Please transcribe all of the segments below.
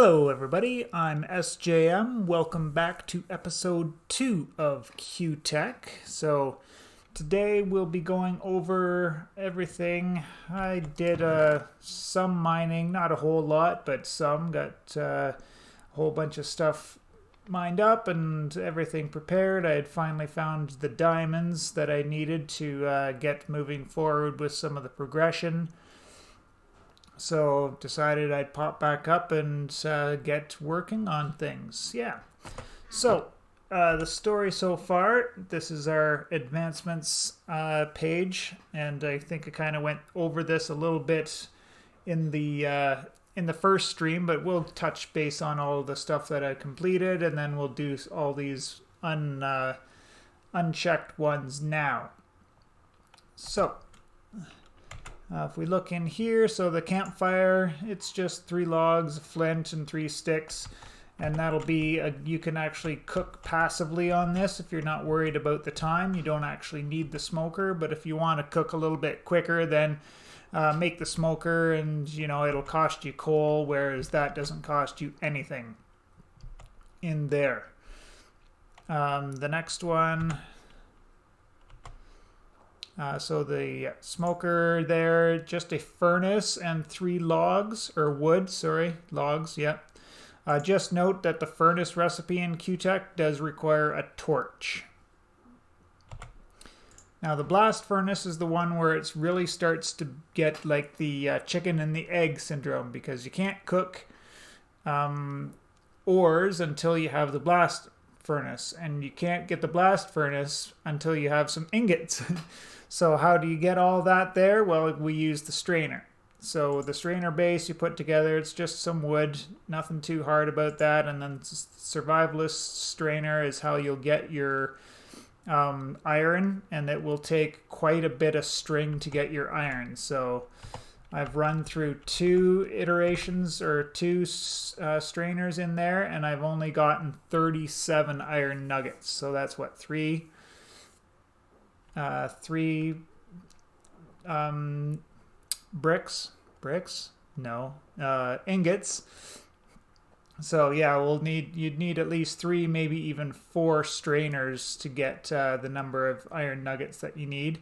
Hello everybody, I'm SJM. Welcome back to episode 2 of Q-Tech. So today we'll be going over everything. I did some mining, not a whole lot, but some. Got a whole bunch of stuff mined up and everything prepared. I had finally found the diamonds that I needed to get moving forward with some of the progression. So decided I'd pop back up and get working on things. Yeah. So the story so far, this is our advancements page, and I think I kind of went over this a little bit in the first stream, but we'll touch base on all the stuff that I completed, and then we'll do all these unchecked ones now. So if we look in here, so the campfire, it's just 3 logs, a flint, and 3 sticks. And that'll be, you can actually cook passively on this if you're not worried about the time. You don't actually need the smoker, but if you want to cook a little bit quicker, then make the smoker, and it'll cost you coal, whereas that doesn't cost you anything in there. The next one, so the smoker there, just a furnace and 3 logs, or wood, sorry, logs, yep. Just note that the furnace recipe in Q-Tech does require a torch. Now the blast furnace is the one where it really starts to get like the chicken and the egg syndrome, because you can't cook ores until you have the blast furnace, and you can't get the blast furnace until you have some ingots. So how do you get all that there? Well, we use the strainer. So the strainer base you put together, it's just some wood, nothing too hard about that. And then survivalist strainer is how you'll get your iron, and it will take quite a bit of string to get your iron. So I've run through 2 iterations, or 2 strainers in there, and I've only gotten 37 iron nuggets. So that's what, 3 ingots. So yeah, you'd need at least 3, maybe even 4 strainers to get the number of iron nuggets that you need.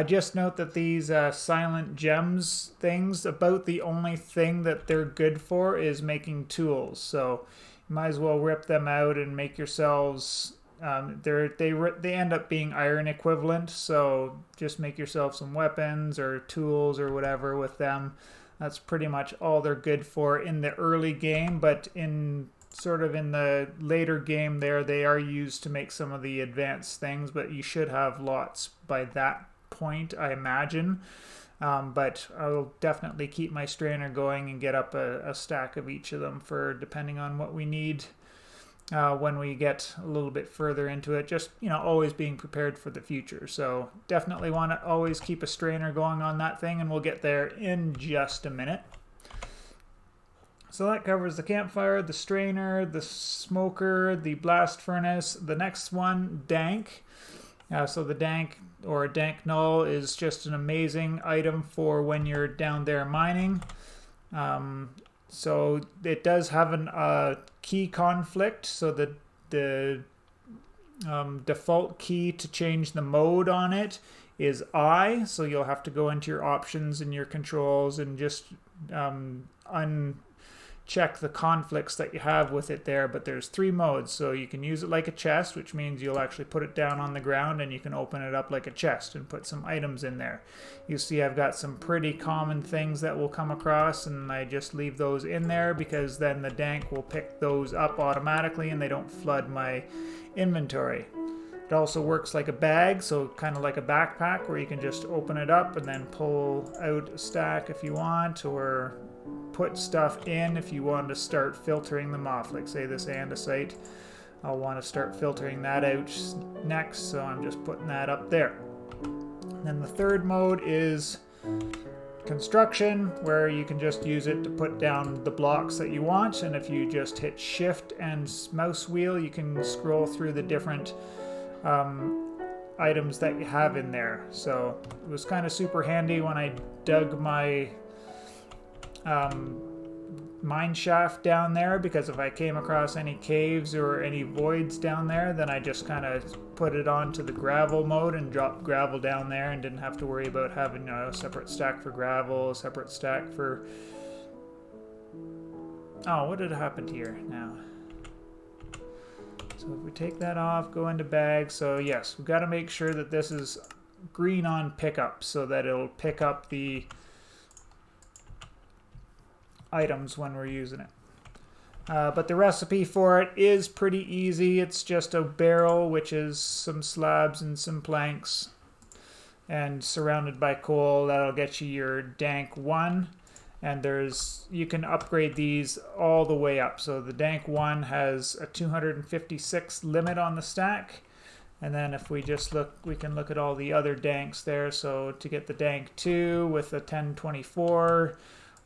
Just note that these silent gems things, about the only thing that they're good for is making tools. So you might as well rip them out and make yourselves. They end up being iron equivalent, so just make yourself some weapons or tools or whatever with them. That's pretty much all they're good for in the early game, but in the later game there, they are used to make some of the advanced things, but you should have lots by that point, I imagine. But I'll definitely keep my strainer going and get up a stack of each of them for depending on what we need when we get a little bit further into it. Just, always being prepared for the future. So definitely want to always keep a strainer going on that thing, and we'll get there in just a minute. So that covers the campfire, the strainer, the smoker, the blast furnace. The next one, dank. So the dank, or dank null, is just an amazing item for when you're down there mining. So it does have a key conflict, so the default key to change the mode on it is I, so you'll have to go into your options and your controls and just uncheck the conflicts that you have with it there. But there's 3 modes, so you can use it like a chest, which means you'll actually put it down on the ground and you can open it up like a chest and put some items in there. You see I've got some pretty common things that will come across, and I just leave those in there because then the dank will pick those up automatically and they don't flood my inventory. It also works like a bag, so kind of like a backpack, where you can just open it up and then pull out a stack if you want, or put stuff in if you want to start filtering them off. Like say this andesite, I'll want to start filtering that out next, so I'm just putting that up there. And then the 3rd mode is construction, where you can just use it to put down the blocks that you want, and if you just hit shift and mouse wheel, you can scroll through the different items that you have in there. So it was kind of super handy when I dug my mine shaft down there, because if I came across any caves or any voids down there, then I just kind of put it onto the gravel mode and dropped gravel down there and didn't have to worry about having a separate stack for gravel, a separate stack for... Oh, what did happen here now? So if we take that off, go into bag, so yes, we've got to make sure that this is green on pickup so that it'll pick up the items when we're using it. But the recipe for it is pretty easy. It's just a barrel, which is some slabs and some planks, and surrounded by coal. That'll get you your dank 1. And you can upgrade these all the way up. So the dank 1 has a 256 limit on the stack. And then if we just look, we can look at all the other danks there. So to get the dank 2 with a 1024,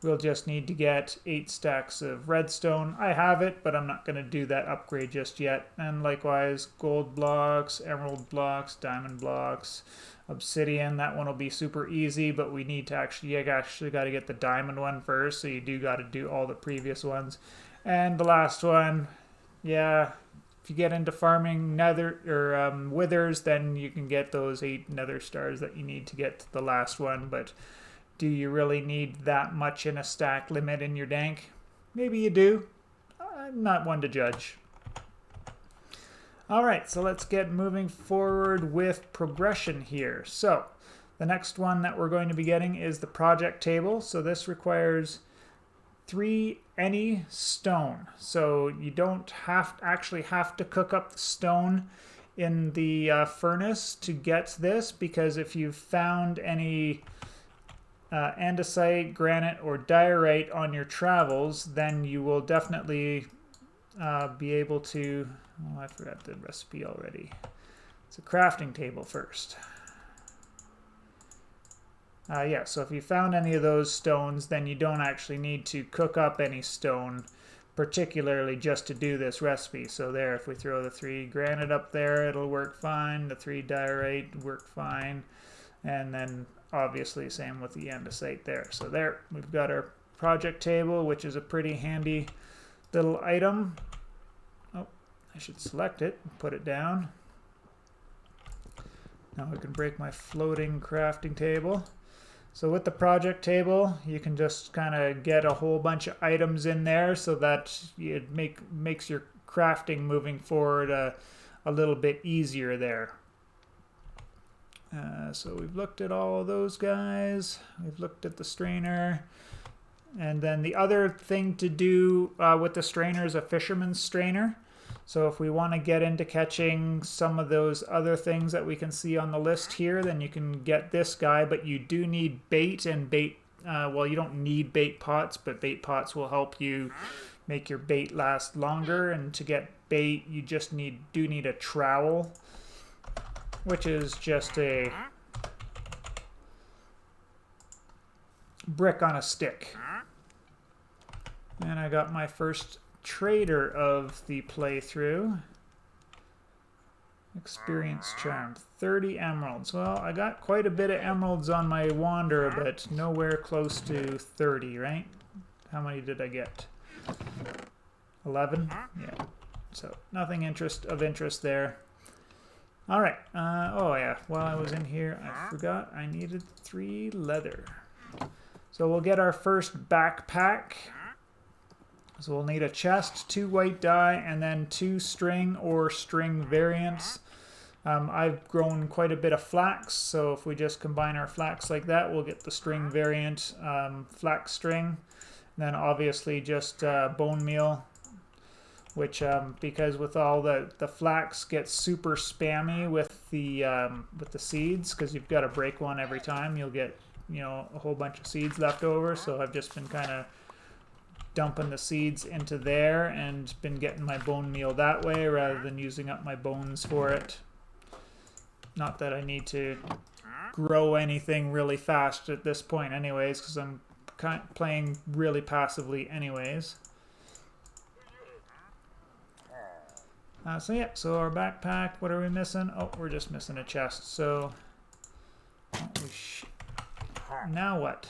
we'll just need to get 8 stacks of redstone. I have it, but I'm not going to do that upgrade just yet. And likewise, gold blocks, emerald blocks, diamond blocks, obsidian. That one will be super easy, but we need to you actually got to get the diamond one first, so you do got to do all the previous ones. And the last one, yeah, if you get into farming nether or withers, then you can get those 8 nether stars that you need to get to the last one. But do you really need that much in a stack limit in your dank? Maybe you do. I'm not one to judge. Alright, so let's get moving forward with progression here. So, the next one that we're going to be getting is the project table. So this requires 3 any stone. So you don't actually have to cook up the stone in the furnace to get this, because if you've found any andesite, granite, or diorite on your travels, then you will definitely be able to... Oh, I forgot the recipe already. It's a crafting table first. Yeah, so if you found any of those stones, then you don't actually need to cook up any stone, particularly just to do this recipe. So there, if we throw the 3 granite up there, it'll work fine. The 3 diorite work fine. And then obviously same with the andesite there. So there, we've got our project table, which is a pretty handy little item. I should select it and put it down. Now I can break my floating crafting table. So with the project table, you can just kind of get a whole bunch of items in there so that it makes your crafting moving forward a little bit easier there. So we've looked at all of those guys. We've looked at the strainer. And then the other thing to do with the strainer is a fisherman's strainer. So if we want to get into catching some of those other things that we can see on the list here, then you can get this guy, but you do need bait, and bait, well, you don't need bait pots, but bait pots will help you make your bait last longer. And to get bait, you just do need a trowel, which is just a brick on a stick. And I got my first trader of the playthrough. Experience charm, 30 emeralds. Well, I got quite a bit of emeralds on my wander, but nowhere close to 30, right? How many did I get? 11? Yeah. So nothing of interest there. All right. Oh yeah. While I was in here, I forgot I needed 3 leather. So we'll get our first backpack. So we'll need a chest, 2 white dye, and then 2 string or string variants. I've grown quite a bit of flax, so if we just combine our flax like that, we'll get the string variant flax string. And then obviously just bone meal, which because with all the flax gets super spammy with the seeds, because you've got to break one every time, you'll get a whole bunch of seeds left over. So I've just been kind of dumping the seeds into there and been getting my bone meal that way rather than using up my bones for it. Not that I need to grow anything really fast at this point anyways, because I'm playing really passively anyways. So yeah, so our backpack, what are we missing? Oh, we're just missing a chest. So now what?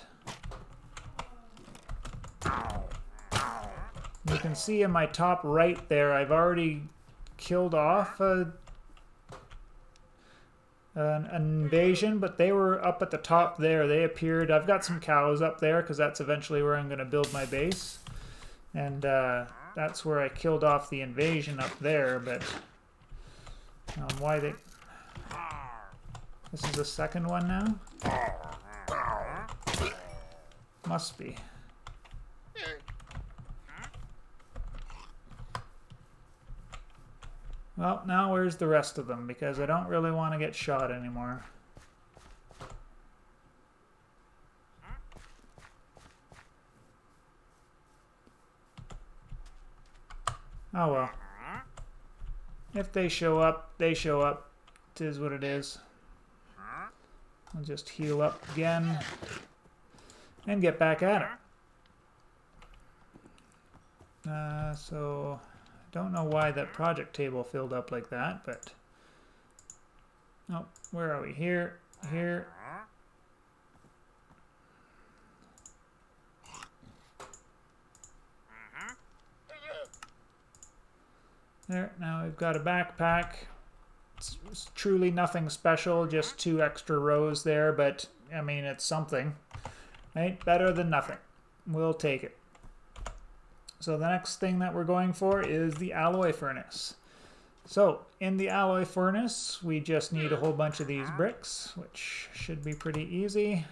you can see in my top right there, I've already killed off an invasion, but they were up at the top there. They appeared. I've got some cows up there because that's eventually where I'm going to build my base. And that's where I killed off the invasion up there, but why they... This is the second one now? Must be. Well, now where's the rest of them? Because I don't really want to get shot anymore. Oh well. If they show up, they show up. It is what it is. I'll just heal up again and get back at it. So... Don't know why that project table filled up like that, but... Oh, where are we? Here, here. There, now we've got a backpack. It's truly nothing special, just 2 extra rows there, but, I mean, it's something. Right? Better than nothing. We'll take it. So the next thing that we're going for is the alloy furnace. So in the alloy furnace, we just need a whole bunch of these bricks, which should be pretty easy.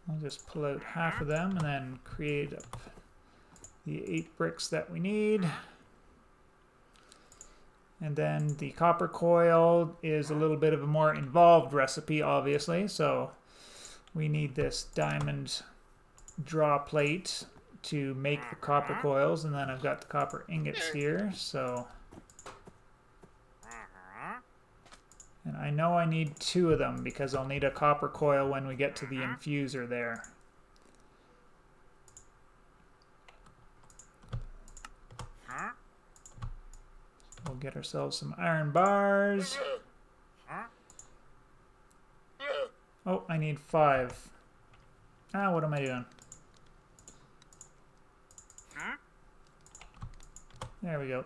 I'll just pull out half of them and then create up the 8 bricks that we need. And then the copper coil is a little bit of a more involved recipe, obviously. So we need this diamond draw plate to make the copper coils, and then I've got the copper ingots here, so... And I know I need 2 of them because I'll need a copper coil when we get to the infuser there. We'll get ourselves some iron bars. Oh, I need 5. Ah, what am I doing? There we go.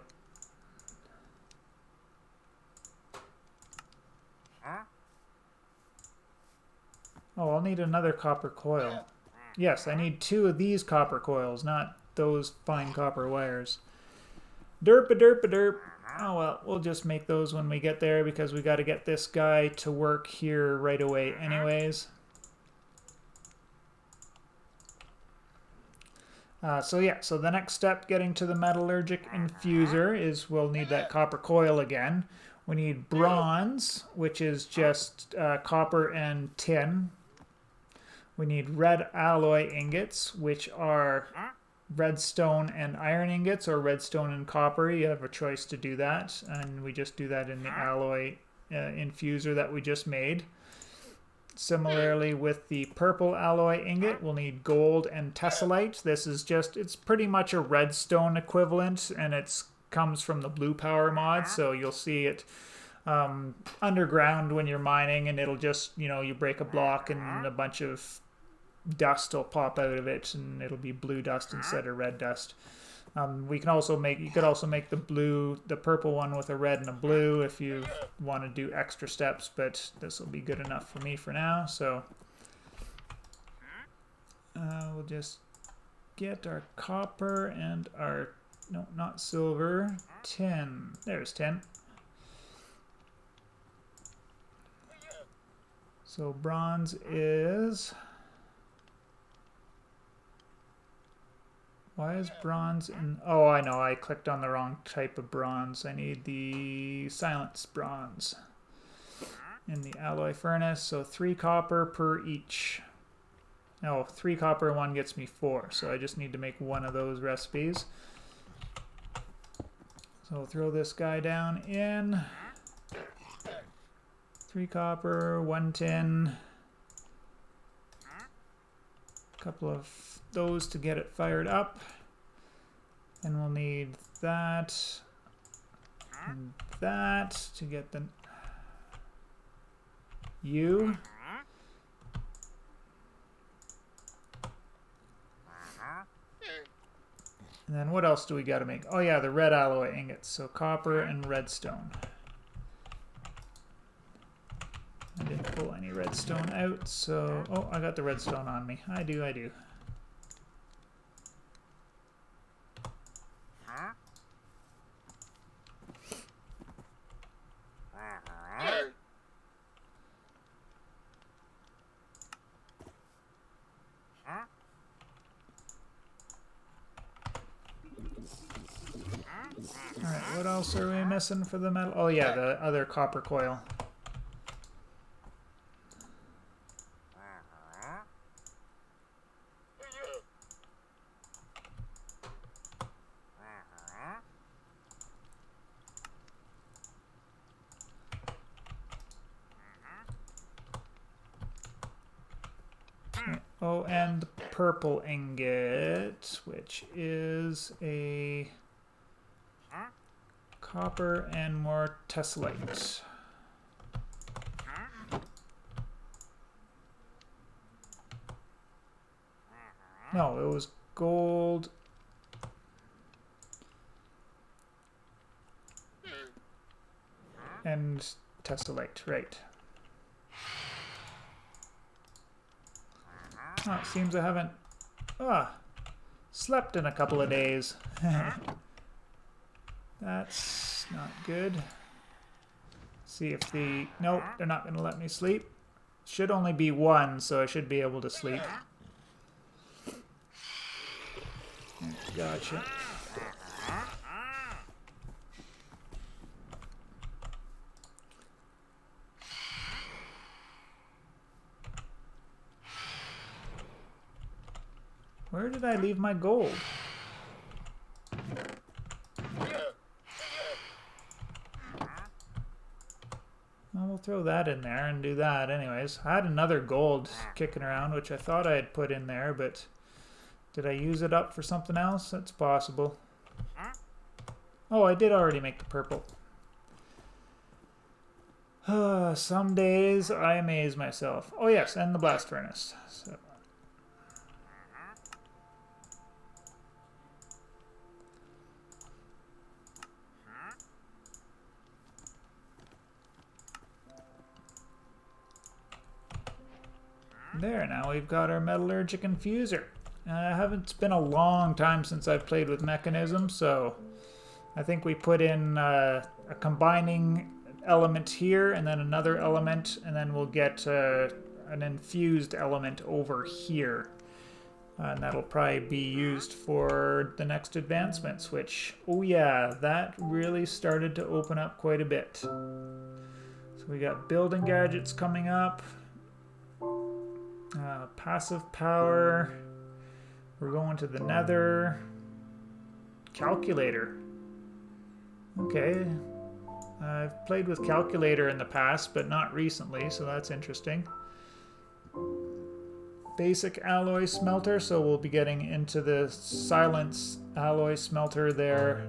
Oh, I'll need another copper coil. Yes, I need 2 of these copper coils, not those fine copper wires. Derp-a-derp-a-derp. Oh well, we'll just make those when we get there because we got to get this guy to work here right away anyways. So the next step getting to the metallurgic infuser is we'll need that copper coil again. We need bronze, which is just copper and tin. We need red alloy ingots, which are redstone and iron ingots, or redstone and copper. You have a choice to do that, and we just do that in the alloy infuser that we just made. Similarly with the purple alloy ingot, we'll need gold and tessellite. This is just, it's pretty much a redstone equivalent, and it comes from the blue power mod, so you'll see it underground when you're mining, and it'll just, you break a block and a bunch of dust will pop out of it, and it'll be blue dust instead of red dust. You could also make the purple one with a red and a blue if you want to do extra steps, but this will be good enough for me for now. So we'll just get our copper and our, no, not silver, tin. There's tin. So bronze is... Why is bronze in... Oh, I know. I clicked on the wrong type of bronze. I need the silence bronze in the alloy furnace. So 3 copper per each. No, 3 copper, 1 gets me 4. So I just need to make 1 of those recipes. So we'll throw this guy down in. 3 copper, 1 tin. A couple of those to get it fired up, and we'll need that and that to get the U. And then what else do we got to make? Oh yeah, the red alloy ingots. So copper and redstone. I didn't pull any redstone out, so... Oh, I got the redstone on me. I do. Alright, what else are we missing for the metal? Oh yeah, the other copper coil. Oh, and the purple ingot, which is a copper and more tessellite. No, it was gold and tessellite, right. Oh, it seems I haven't slept in a couple of days. That's not good. See if the... Nope, they're not going to let me sleep. Should only be one, so I should be able to sleep. Gotcha. Where did I leave my gold? Well, we'll throw that in there and do that anyways. I had another gold kicking around, which I thought I had put in there, but did I use it up for something else? That's possible. Oh, I did already make the purple. Some days I amaze myself. Oh yes, and the blast furnace. So. There, now we've got our metallurgic infuser. It's been a long time since I've played with mechanisms, so I think we put in a combining element here and then another element, and then we'll get an infused element over here. And that'll probably be used for the next advancements, which, oh yeah, that really started to open up quite a bit. So we got building gadgets coming up. Passive power. We're going to the nether. Calculator. Okay. I've played with calculator in the past, but not recently, so that's interesting. Basic alloy smelter, so we'll be getting into the silence alloy smelter there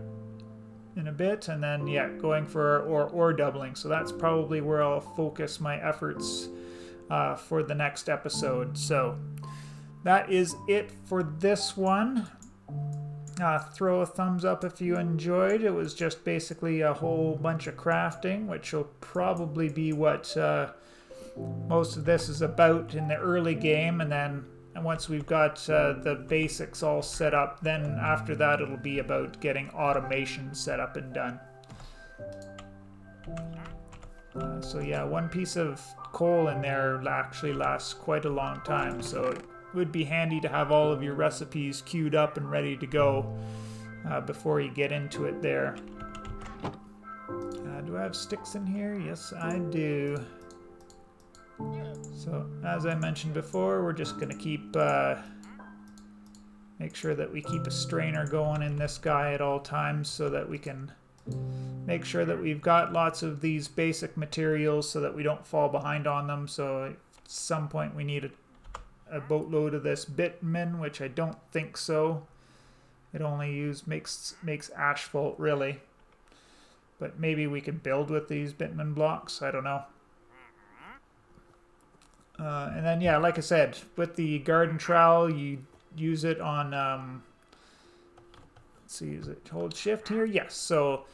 in a bit, and then yeah, going for ore doubling. So that's probably where I'll focus my efforts for the next episode. So that is it for this one. Throw a thumbs up if you enjoyed. It was just basically a whole bunch of crafting, which will probably be what most of this is about in the early game, and then once we've got the basics all set up, then after that it'll be about getting automation set up and done. So yeah, one piece of coal in there actually lasts quite a long time, so it would be handy to have all of your recipes queued up and ready to go before you get into it there. Do I have sticks in here? Yes, I do. So as I mentioned before, we're just going to keep make sure that we keep a strainer going in this guy at all times, so that we can make sure that we've got lots of these basic materials so that we don't fall behind on them. So at some point we need a boatload of this bitumen, which I don't think so. It only makes asphalt really, but maybe we can build with these bitumen blocks. I don't know. And then yeah, like I said, with the garden trowel, you use it on let's see, is it hold shift here? Yes. So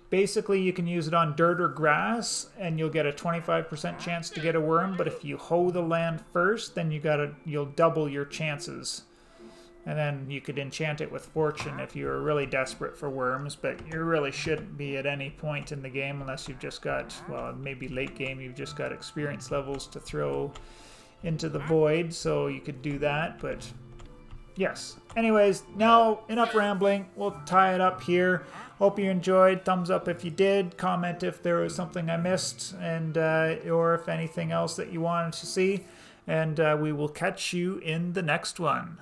basically you can use it on dirt or grass and you'll get a 25% chance to get a worm, but if you hoe the land first, then you'll double your chances. And then you could enchant it with fortune if you're really desperate for worms, but you really shouldn't be at any point in the game unless you've just got, well, maybe late game you've just got experience levels to throw into the void, so you could do that, but yes. Anyways, now enough rambling. We'll tie it up here. Hope you enjoyed. Thumbs up if you did. Comment if there was something I missed, and or if anything else that you wanted to see. And we will catch you in the next one.